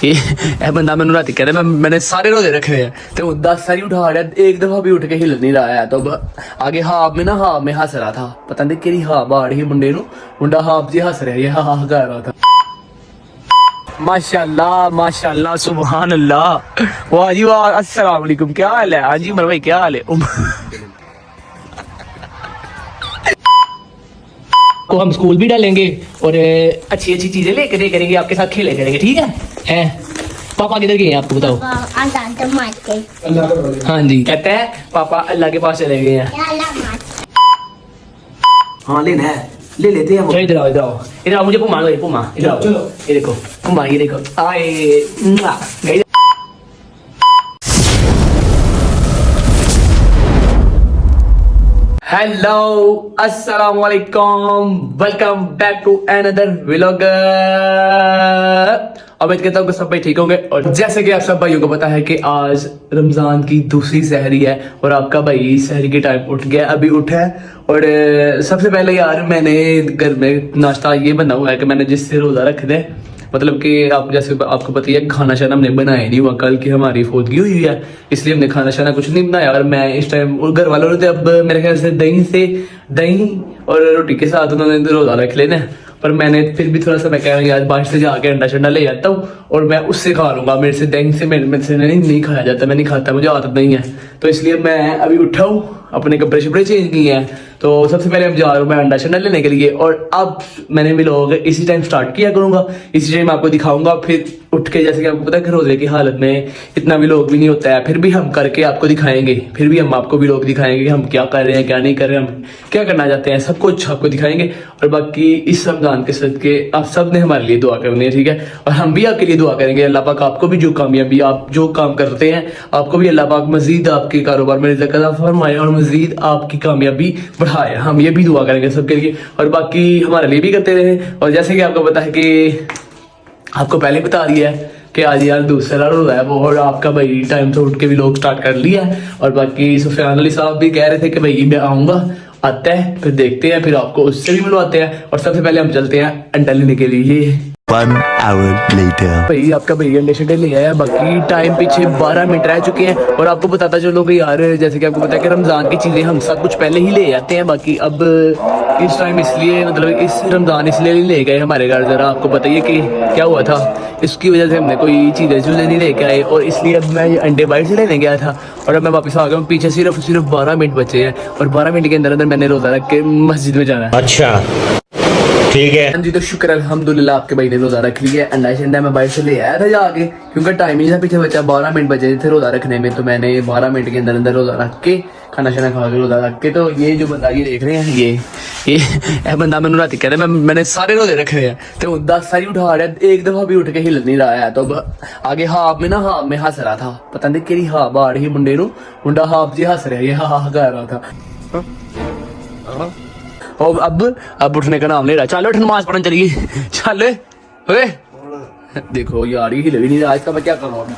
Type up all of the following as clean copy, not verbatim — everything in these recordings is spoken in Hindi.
ये बंदा मैंने रात कहता मैंने सारे रोजे रखे हैं तो 10 सारी उठा रहा, एक दफा भी उठ के हिल नहीं रहा है। तो आगे हाफ में हंस रहा था, पता नहीं केड़ी हाँ बाड़ ही मुंडे नु, मुंडा हाफ जी हंस रहा है, हाँ कर रहा था। माशाल्लाह माशाल्लाह सुभान अल्लाह, वाह जी वाह, अस्सलाम वालेकुम, क्या हाल है? हाँ जी उमर भाई क्या हाल है? को हम स्कूल भी डालेंगे और अच्छी अच्छी चीजें लेकर दे करेंगे, आपके साथ खेले करेंगे, ठीक है? पापा किधर गए हैं आपको बताओ? हाँ जी, कहते हैं पापा अल्लाह के पास चले गए हैं। हाँ लेना है, ले लेते हैं। इधर आओ इधर आओ इधर आओ, मुझे पुमा दो, पुमा इधर आओ, चलो ये देखो पुमा, ये देखो आए। हेलो अस्सलाम वालेकुम, welcome back to another vlog. उम्मीद करता हूँ कि सब भाई ठीक होंगे। और जैसे कि आप सब भाइयों को पता है कि आज रमजान की दूसरी सहरी है और आपका भाई सहरी के टाइम उठ गया, अभी उठा है। और सबसे पहले यार मैंने घर में नाश्ता ये बना हुआ है कि मैंने जिससे रोजा रख दे, मतलब कि आप जैसे आपको पता है खाना शाना हमने बनाया नहीं हुआ, कल की हमारी फौतगी हुई है इसलिए हमने खाना शाना कुछ नहीं बनाया। और मैं इस टाइम घर वालों ने अब मेरे ख्याल से दही और रोटी के साथ उन्होंने रोजा रख लेना है, पर मैंने फिर भी थोड़ा सा मैं कह रहा हूँ आज बाहर से जाके अंडा शंडा ले आता हूँ और मैं उससे खा लूंगा। मेरे से दही से मेरे से नहीं खाया जाता, मैं नहीं खाता, मुझे आदत नहीं है। तो इसलिए मैं अभी उठा हूँ, अपने कपड़े शपड़े चेंज किए हैं। तो सबसे पहले हम जा रहा हूँ मैं अंडा शंडा लेने के लिए। और अब मैंने भी लोग इसी टाइम स्टार्ट किया करूंगा, इसी टाइम आपको दिखाऊंगा। फिर उठ के जैसे कि आपको पता है कि रोजे की हालत में इतना भी लोग भी नहीं होता है, फिर भी हम करके आपको दिखाएंगे, फिर भी हम आपको भी लोग दिखाएंगे कि हम क्या कर रहे हैं क्या नहीं कर रहे हैं, हम क्या करना चाहते हैं, सब कुछ आपको दिखाएंगे। और बाकी इस रमजान के सदके आप सब ने हमारे लिए दुआ करनी है, ठीक है? और हम भी आपके लिए दुआ करेंगे। अल्लाह पाक आपको भी जो कामयाबी आप जो काम करते हैं आपको भी अल्लाह पाक मजीद आपके कारोबार में रिज़्क़ अता फरमाए और मजीद आपकी कामयाबी बढ़ाए, हम ये भी दुआ करेंगे सबके लिए। और बाकी हमारे लिए भी करते रहे। और जैसे कि आपको पता है कि आपको पहले बता दिया है कि आज यार दूसरा रोज़ा है वो, और आपका भाई टाइम से उठ के भी लोग स्टार्ट कर लिया है। और बाकी सुफियान अली साहब भी कह रहे थे कि भाई मैं आऊँगा, आता है फिर देखते हैं, फिर आपको उससे भी मिलवाते हैं। और सबसे पहले हम चलते हैं अंडा लेने के लिए। 1 hour later. भाई आपका भाई अंडे शंडे ले आया, बाकी टाइम पीछे 12 मिनट रह चुके हैं। और आपको बताता चलो कि यार जैसे कि आपको पता है कि रमजान की चीजें हम सब कुछ पहले ही ले आते हैं। बाकी अब इस टाइम इसलिए मतलब इस रमजान इसलिए नहीं ले गए हमारे घर, जरा आपको बताइए कि क्या हुआ था, इसकी वजह से हमने कोई चीजें नहीं लेके आए और इसलिए अब मैं अंडे बाहर से लेने गया था और अब मैं वापस आ गया हूँ। पीछे सिर्फ 12 मिनट बचे हैं और 12 मिनट के अंदर अंदर मैंने रोजा रख के मस्जिद में जाना है। अच्छा ठीक है। हाँ जी, तो शुक्र अल्हम्दुलिल्लाह आपके भाई ने रोजा रख लिया। अंडा शंडा मैं बाहर से ले आया था जाके, क्योंकि टाइम ही था पीछे बचा, 12 मिनट बचे थे रोजा रखने में। तो मैंने 12 मिनट के अंदर अंदर रोजा रख के खाना शाना खा के रोजा रख के, तो ये जो बंदा ये देख रहे हैं ये बंदा मैंने रात कहता मैंने सारे रोजे रखे हैं तो 10 सारी उठा रहा, एक दफा भी उठ के हिल नहीं रहा है। तो आगे हाफ में हंस रहा था, पता नहीं केड़ी हाँ बाड़ ही मुंडे नु, मुंडा हाफ जी हंस रहा है, हाँ कर रहा था। और अब उठने का नाम ले रहा, चलो नमाज पढ़ने चलिए, चल ओए देखो यार ये हिल भी नहीं रहा, आज का मैं क्या करूँ अभी।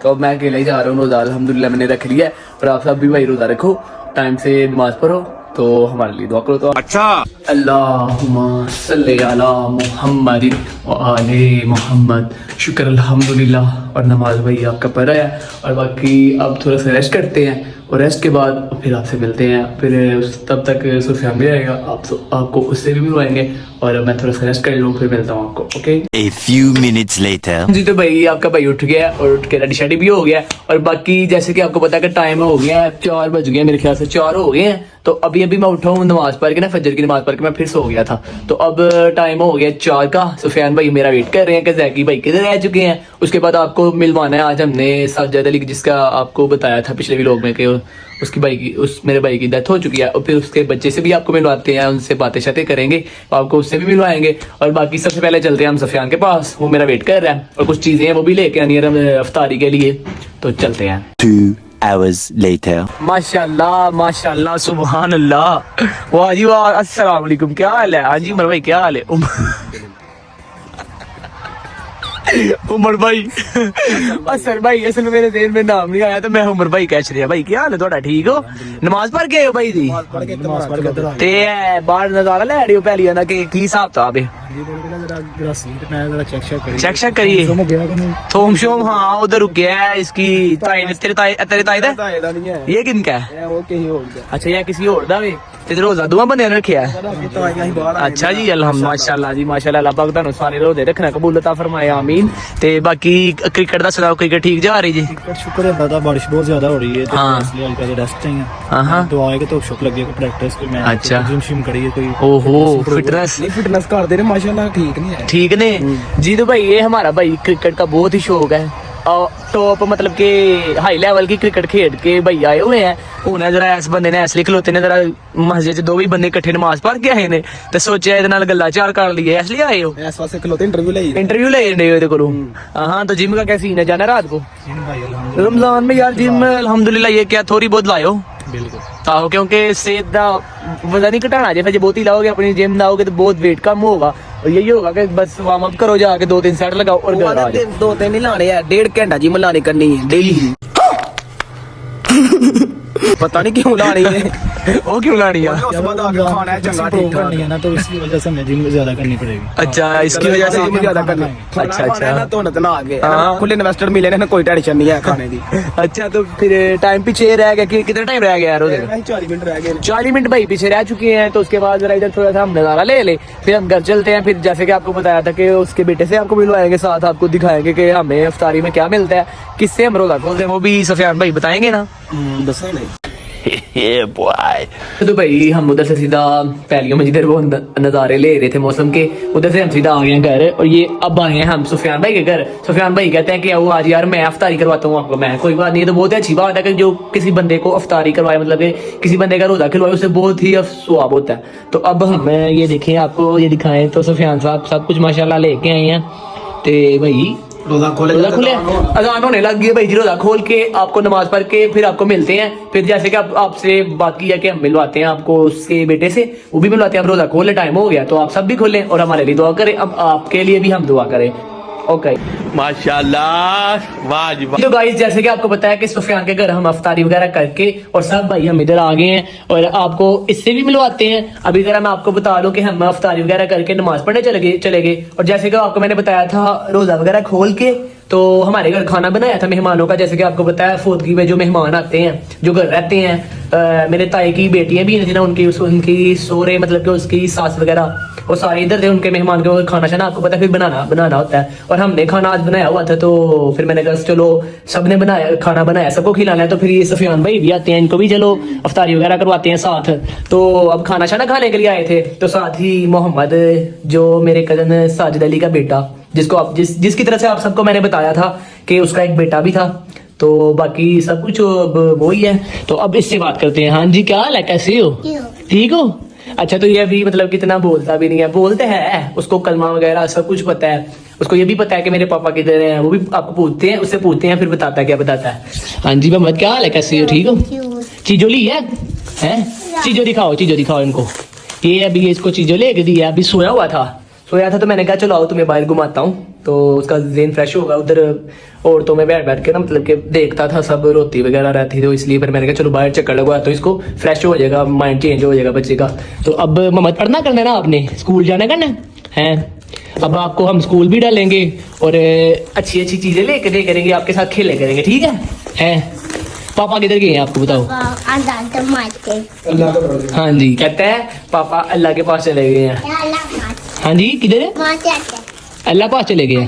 तो अब मैं अकेले ही जा रहा हूँ रोजा, अल्हम्दुलिल्लाह मैंने रख लिया है। और आप सब भी भाई रोजा रखो, टाइम से नमाज पढ़ो, तो हमारे लिए दुआ करो। तो अच्छा अल्लाहुम्मा सल्ली अला मुहम्मद व आले मुहम्मद, शुक्र अल्हम्दुलिल्लाह। और नमाज भाई आपका पढ़ा है और बाकी अब थोड़ा सा रेस्ट करते हैं और रेस्ट के बाद फिर आपसे मिलते हैं। फिर तब तक सुफियान भी आएगा, आपको उससे भी मिलवाएंगे और मैं थोड़ा सा रेस्ट कर लूँ, फिर मिलता हूँ आपको। Okay A few minutes later. जी, तो भाई आपका भाई उठ गया और उठ के रेडी शेडी भी हो गया। और बाकी जैसे कि आपको पता है कि टाइम हो गया है 4 बज गए, मेरे ख्याल से 4 हो गए हैं। तो अभी मैं उठा हूँ नमाज पढ़ के ना, फजर की नमाज पढ़ के मैं फिर सो गया था। तो अब टाइम हो गया 4 का। सुफियान भाई मेरा वेट कर रहे हैं कि जैकी भाई किधर रह चुके हैं। उसके बाद आपको मिलवाना है, आज हमने साजिद अली जिसका आपको बताया था पिछले व्लॉग में कि उसकी भाई की मेरे भाई की डेथ हो चुकी है, और फिर उसके बच्चे से भी आपको मिलवाते हैं, उनसे बातें शातें करेंगे, आपको उससे भी मिलवाएंगे। और बाकी सबसे पहले चलते हैं हम सुफियान के पास, वो मेरा वेट कर रहा है और कुछ चीजें हैं वो भी लेके आनी है अफ्तारी के लिए, तो चलते हैं। 2 hours later. माशाल्लाह माशाल्लाह सुभान अल्लाह, वाह जी वाह, अस्सलाम वालेकुम, क्या हाल है? हाँ जी उमर भाई क्या हाल है? उमर भाई असल भाई असल मेरे देर में नाम नहीं आया तो मैं उमर भाई कह रहा भाई क्या हाल है थोड़ा ठीक हो नमाज पढ़ के आए हो भाई जी ते बाहर नजारा ले रहे हो पहली ना कि की हिसाब था अबे चेक करिए थोम शोम हाँ उधर रुक गया है इसकी तेरे ताई दा ये किनका है अच्छा ये किसी और दा वे ते रोजा दुआ बंदे रखिया है अच्छा जी अल्हम्दुलिल्लाह माशाल्लाह जी माशाल्लाह अल्लाह पाक ਤੁਹਾਨੂੰ ਸਾਰੇ रोजे रखना कबूल अता फरमाए आमीन ते बाकी क्रिकेट दा सुनाओ क्रिकेट ठीक जा रही जी शुक्र है दादा बारिश बहुत ज्यादा हो रही है तो इसलिए हल्का सा रेस्ट चाहिए हां दुआ है कि तो शुक्र लगे को प्रैक्टिस कोई मैं अच्छा जिम शिम करिए कोई ओहो फिटनेस कर दे रहे माशाल्लाह ठीक नहीं है ठीक ने जी तो भाई ये हमारा भाई क्रिकेट का बहुत ही शौक है और टॉप मतलब के हाई लेवल की क्रिकेट खेल के भाई आए हुए हैं उन्हें जरा इस बंदे ने असली खलोते ने जरा मस्जिद च दो भी बंदे इकट्ठे नमाज पढ़ के आए ने ते सोचा ਇਹਦੇ ਨਾਲ ਗੱਲਾਂ ਚਾਰ कर लिए इसलिए आए हो इस वास्ते खलोते इंटरव्यू ले रहे हो करो हाँ तो जिम का क्या सीन है जाना रात को रमजान में यार जिम अल्हम्दुलिल्लाह ये क्या थोड़ी बहुत लाओ बिल्कुल आहो क्योंकि सेहत का वजन नहीं घटाना चाहिए फिर बहुत ही लाओगे अपनी जिम लाओगे तो बहुत वेट कम होगा और यही होगा कि बस वार्म अप करो जाके 2-3 सेट लगाओ और घर आ जाओ 2-3 नहीं लाने यार 1.5 घंटा जिम लानी करनी है डेली पता नहीं क्यों लानी है वो क्यों लानी है खाना है चंगा ठीक करनी है ना तो इसकी वजह से हमें जिम ज्यादा करनी पड़ेगी अच्छा इसकी वजह से जिम ज्यादा करनी अच्छा अच्छा ना तो ना आगे हाँ। खुले इन्वेस्टर मिले ना कोई टेंशन नहीं है खाने की अच्छा तो फिर टाइम पीछे रह गया कि कितना टाइम रह गया यार उधर 40 मिनट रह गए 40 मिनट भाई पीछे रह चुके हैं तो उसके बाद जरा इधर थोड़ा सा हम नजारा ले ले फिर हम घर चलते हैं फिर जैसे कि आपको बताया था कि उसके बेटे से आपको मिलवाएंगे साथ आपको दिखाएंगे कि हमें इफ्तारी में क्या मिलता है किससे हम रोजा खोलते हैं वो भी सफियान भाई बताएंगे ना दसो नहीं Yeah, boy. तो भाई हम उधर से सीधा पहलियों में जिधर वो नज़ारे ले रहे थे मौसम के उधर से हम सीधा आ गए हैं घर और ये अब आए हैं हम सुफियान भाई के घर सुफियान भाई कहते हैं कि वो आज यार मैं अफ्तारी करवाता हूँ आपको मैं कोई बात नहीं है तो बहुत अच्छी बात है कि जो किसी बंदे को अफ्तारी करवाए मतलब कि किसी बंदे का रोजा खिलवाए उससे बहुत ही स्वाब होता है तो अब हम ये देखें आपको ये दिखाएं तो सुफियान साहब सब कुछ माशाल्लाह लेके आए हैं तो भाई रोजा खोले अजान होने लग गई भाई जी रोजा खोल के आपको नमाज पढ़ के फिर आपको मिलते हैं फिर जैसे कि आपसे बात की है कि हम मिलवाते हैं आपको उसके बेटे से वो भी मिलवाते हैं अब रोजा खोलने टाइम हो गया तो आप सब भी खोलें और हमारे लिए दुआ करें अब आपके लिए भी हम दुआ करें ओके माशाल्लाह वाह तो गाइस जैसे कि आपको पता है कि सुफियान के घर हम अफ्तारी वगैरह करके और सब भाई हम इधर आ गए हैं और आपको इससे भी मिलवाते हैं अभी जरा मैं आपको बता दूं कि हम अफ्तारी वगैरह करके नमाज पढ़ने चले गए और जैसे कि आपको मैंने बताया था रोजा वगैरह खोल के तो हमारे घर खाना बनाया था मेहमानों का जैसे कि आपको बताया फौतगी में जो मेहमान आते हैं जो घर रहते हैं मेरे ताई की बेटियां भी हैं ना उनकी सोरे मतलब कि उसकी सास वगैरह वो सारे इधर थे उनके मेहमान को खाना शाना आपको पता है फिर बनाना होता है और हमने खाना आज बनाया हुआ था तो फिर मैंने कहा चलो सबने बनाया खाना बनाया सबको खिलाना है तो फिर ये सुफियान भाई भी आते हैं इनको भी चलो अफ्तारी वगैरह करवाते हैं साथ तो अब खाना शाना खाने के लिए आए थे तो साथ ही मोहम्मद जो मेरे कजन साजिद अली का बेटा जिसको आप जिसकी तरह से आप सबको मैंने बताया था कि उसका एक बेटा भी था तो बाकी सब कुछ वो ही है तो अब इससे बात करते हैं हाँ जी क्या हाल है कैसे हो ठीक हो अच्छा तो ये अभी मतलब कितना बोलता भी नहीं है बोलते हैं उसको कलमा वगैरह सब कुछ पता है उसको ये भी पता है कि मेरे पापा किधर हैं वो भी आपको पूछते हैं उससे पूछते हैं फिर बताता है क्या बताता है हाँ जी मोहम्मद क्या हाल है कैसे हो ठीक हो चीजो ली है चीजो दिखाओ इनको ये अभी इसको चीजो लेके दी है अभी सोया था तो मैंने कहा चलो आओ तुम्हें बाहर घुमाता हूँ तो उसका ज़हन फ्रेश होगा उधर औरतों में बैठ के ना मतलब कि देखता था सब रोती वगैरह रहती तो इसलिए फिर मैंने कहा चलो बाहर चक्कर लगवा तो इसको फ्रेश हो जाएगा माइंड चेंज हो जाएगा बच्चे का तो अब मोहम्मद पढ़ना करना है ना आपने स्कूल जाना करना है अब आपको हम स्कूल भी डालेंगे और अच्छी चीजें लेके दे करेंगे आपके साथ खेले करेंगे ठीक है पापा किधर गए हैं आपको बताओ हाँ जी कहते हैं पापा अल्लाह के पास चले गए हैं हाँ जी किधर है अल्लाह पास चले गए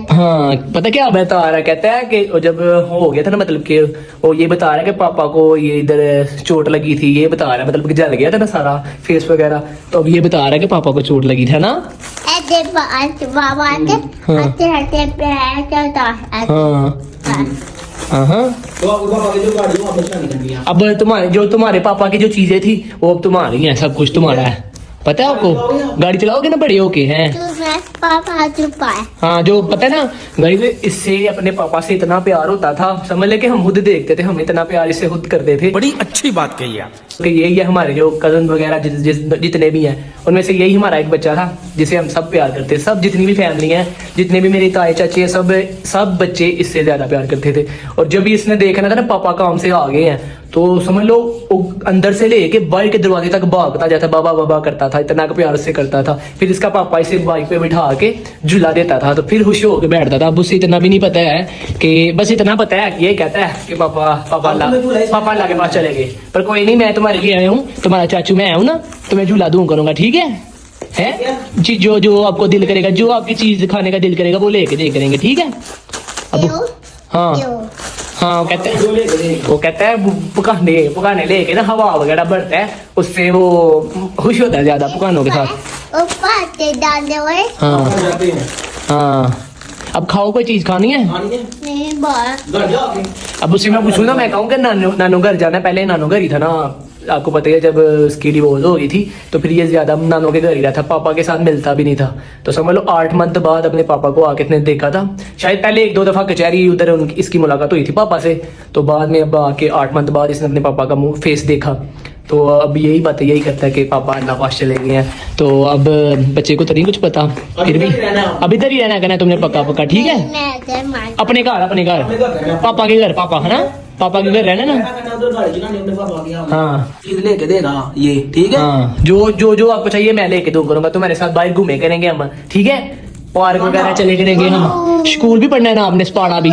हाँ पता क्या बता रहा है कहता है कि जब हो गया था ना मतलब कि वो ये बता रहा है कि पापा को ये इधर चोट लगी थी ये बता रहा है मतलब कि जल गया था ना सारा फेस वगैरह तो अब ये बता रहा है कि पापा को चोट लगी था ना अब तुम्हारे पापा की जो चीजें थी वो अब तुम्हारी हैं सब कुछ तुम्हारा है पता है आपको गाड़ी चलाओगे ना बड़े होके हैं मैं पापा चुपा है। हाँ जो पता है ना गाइस, इससे अपने पापा से इतना प्यार होता था, समझ ले कि हम खुद देखते थे, हम इतना प्यार इससे खुद करते थे। बड़ी अच्छी बात कही आप। कि यही है हमारे जो कजन वगैरह जितने भी हैं, उनमें से यही हमारा एक बच्चा था जिसे हम सब प्यार करते थे। सब जितनी भी फैमिली हैं, जितने भी मेरे ताए चाचे हैं, सब बच्चे इससे ज्यादा प्यार करते थे। और जब भी इसने देखना था ना पापा काम से आ गए हैं, तो समझ लो वो अंदर से लेके बाइक के दरवाजे तक भागता जाता, बाबा बाबा करता था, इतना प्यार से करता था। फिर इसका पापा इसे बाइक पे बिठा के झूला देता था, तो फिर खुश होकर बैठता था। अब उसे इतना भी नहीं पता है कि, बस इतना पता है कि ये कहता है कि पापा अल्लाह के पास चले गए। पर कोई नहीं, मैं तुम्हारे लिए आया हूँ, तुम्हारा चाचू मैं हूँ ना, तो मैं झूला दूं करूंगा, ठीक है जी। जो आपको दिल करेगा, जो आपकी चीज खाने का दिल करेगा वो लेके दे करेंगे, ठीक है। अब हाँ हाँ वो कहता है पुकाने लेके ना हवा वगैरह बढ़ता है, उससे वो खुश होता है ज्यादा पुकानों के साथ। ऊपर से डालने हुए हाँ अब खाओ, कोई चीज खानी है? नहीं बात। अब उससे मैं पूछूँ ना, मैं कहूँ कि नानू घर जाना है। पहले नानू घर ही था ना, आपको पता ही है, जब उसकी डिवोर्स हो गई थी तो फिर ये ज्यादा नानू के घर ही रहता, पापा के साथ मिलता भी नहीं था। तो समझ लो 8 मंथ बाद अपने पापा को आके इसने देखा था। शायद पहले 1-2 दफा कचहरी उधर इसकी मुलाकात हुई थी पापा से, तो बाद में अब आके 8 मंथ बाद इसने अपने पापा का मुंह फेस देखा। तो अब यही बात यही करता है कि पापा अल्लाह पास चले गए हैं। तो अब बच्चे को तो नहीं कुछ पता, फिर भी अब इधर ही रहना कहना है तुमने, पक्का ठीक है। अपने घर पापा के घर, पापा है ना, पापा के घर रहना ना। हाँ लेके देना ये, ठीक है। हाँ जो आपको चाहिए मैं लेके दूँ करूंगा। तुम्हारे साथ बाइक घूमे करेंगे हम, ठीक है। पार्क वगैरह चले करेंगे हम, स्कूल भी पढ़ना है ना आपने, स्पाड़ा भी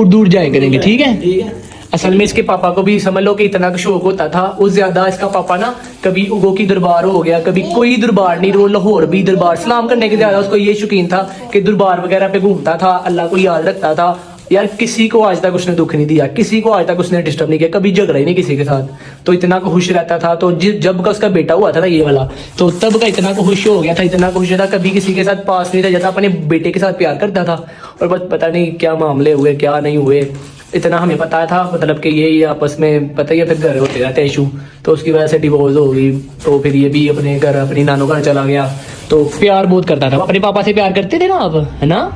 दूर जाए करेंगे, ठीक है। असल में इसके पापा को भी समझ लो कि इतना शौक होता था, उस ज्यादा इसका पापा ना कभी उगो की दरबार हो गया, कभी कोई दरबार नहीं, रोज लाहौर भी दरबार सलाम करने के ज्यादा उसको ये शौकीन था कि दरबार वगैरह पे घूमता था, अल्लाह को याद रखता था। यार किसी को आज तक उसने दुख नहीं दिया, किसी को आज तक उसने डिस्टर्ब नहीं किया, कभी झगड़ा ही नहीं किसी के साथ, तो इतना खुश रहता था। तो जब का उसका बेटा हुआ था ना ये वाला, तो तब का इतना खुश हो गया था, इतना खुश था, कभी किसी के साथ पास नहीं रह जाता, अपने बेटे के साथ प्यार करता था। और बस पता नहीं क्या मामले हुए क्या नहीं हुए, इतना हमें पता था, मतलब कि ये आपस में पता ही है, फिर घर होते रहते इशू, तो उसकी वजह से डिवोर्स हो गई। तो फिर ये भी अपने घर अपनी नानू घर चला गया। तो प्यार बहुत करता था, अपने पापा से प्यार करते थे ना आप, है ना।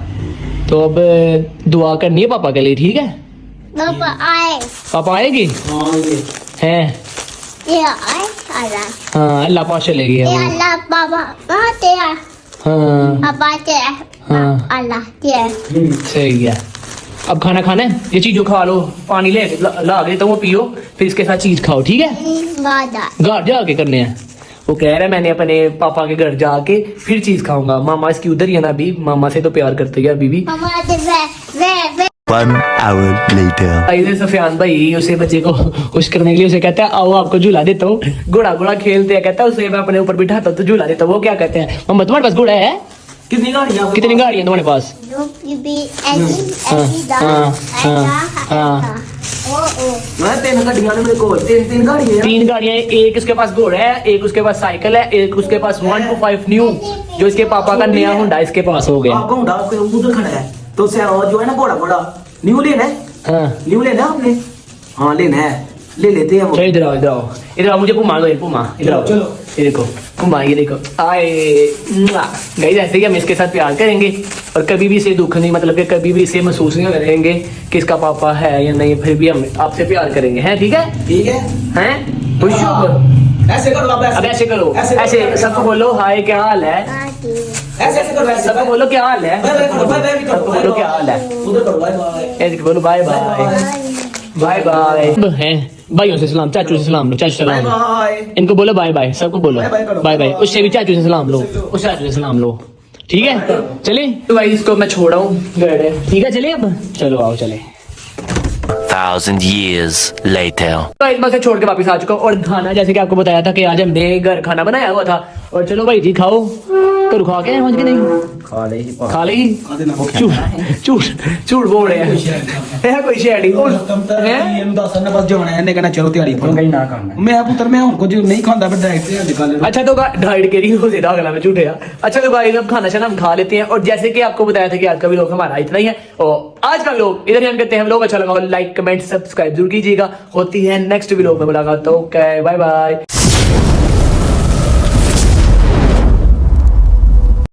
तो अब दुआ करनी है पापा के लिए, ठीक है। पापा आएगी हैं, हाँ अल्लाह पास चले गए हाँ सही है। अब खाना खाना है, ये चीजों खा लो, पानी ले ला के तो वो पियो, फिर इसके साथ चीज खाओ, ठीक है। घर जाके करने हैं, वो कह रहा है मैंने अपने पापा के घर जाके फिर चीज खाऊंगा। मामा इसकी उधर ही है ना अभी, मामा से तो प्यार करते है अभी भी। 1 hour later. सफियान भाई उसे बच्चे को खुश करने के लिए उसे कहता है आओ आपको झूला देता हूँ, घोड़ा खेलते हैं, कहता है उसे मैं अपने ऊपर बिठाता हूँ तो झूला देता हूँ। वो क्या कहते हैं, मम्मा तुम्हारे पास घोड़ा है? कितनी गाड़ियाँ तुम्हारे पास? तीन गाड़ियाँ, एक उसके पास घोड़ा है, एक उसके पास साइकिल है, एक उसके पास 1 to 5 न्यू, जो इसके पापा का नया होंडा इसके पास हो गया। उधर खड़ा है तो जो है ना घोड़ा न्यू लेना है, हाँ न्यू लेना है आपने, हाँ लेना है, ले लेते हैं वो। इधर आओ मुझे घुमा लो, इधर आओ, चलो ये देखो घुमा, ये देखो आए गाइस। ऐसे ही हम इसके साथ प्यार करेंगे और कभी भी इसे दुख नहीं, मतलब कि कभी भी इसे महसूस नहीं करेंगे कि इसका पापा है या नहीं, फिर भी हम आपसे प्यार करेंगे, हैं ठीक है हैं खुश हो। ऐसे करो आप, अब ऐसे करो, ऐसे सबको बोलो हाय क्या हाल है, ऐसे करो, सबको बोलो क्या हाल है, सबको बोलो क्या हाल है, उधर करो, बाय बाय, ऐसे बोलो बाय बाय हैं। भाइयों से सलाम, चाचू से सलाम लो, चाचू से सलाम लो, इनको बोलो बाय बाय, सबको बोलो बाय बाय, उससे भी चाचू से सलाम लो, उस चाचू से सलाम लो, ठीक है। चले तो भाई इसको मैं छोड़ा हूँ, ठीक है चले, अब चलो आओ चले। 1,000 years later. तो एक बार से छोड़ के वापस आ चुका हूँ और खाना जैसे कि आपको बताया था कि आज हमने घर खाना बनाया हुआ था। और चलो भाई जी खाओ, तो खा के समझ के नहीं खा ले झूठ बोल रहे हैं कोई शेडिंग चलो तैयारी मैं पुत्र मैं उनको जो नहीं खाता डाइट। अच्छा तो डाइट के लिए हो सीधा अगला में झूठे। अच्छा तो भाई अब खाना शाना हम खा लेते हैं। और जैसे कि आपको बताया था कि आज का व्लॉग हमारा इतना ही है और आज का व्लॉग इधर हम करते हैं। व्लॉग अच्छा लगा लाइक कमेंट सब्सक्राइब जरूर कीजिएगा। होती है नेक्स्ट व्लॉग में मुलाकात। तो ओके बाय बाय।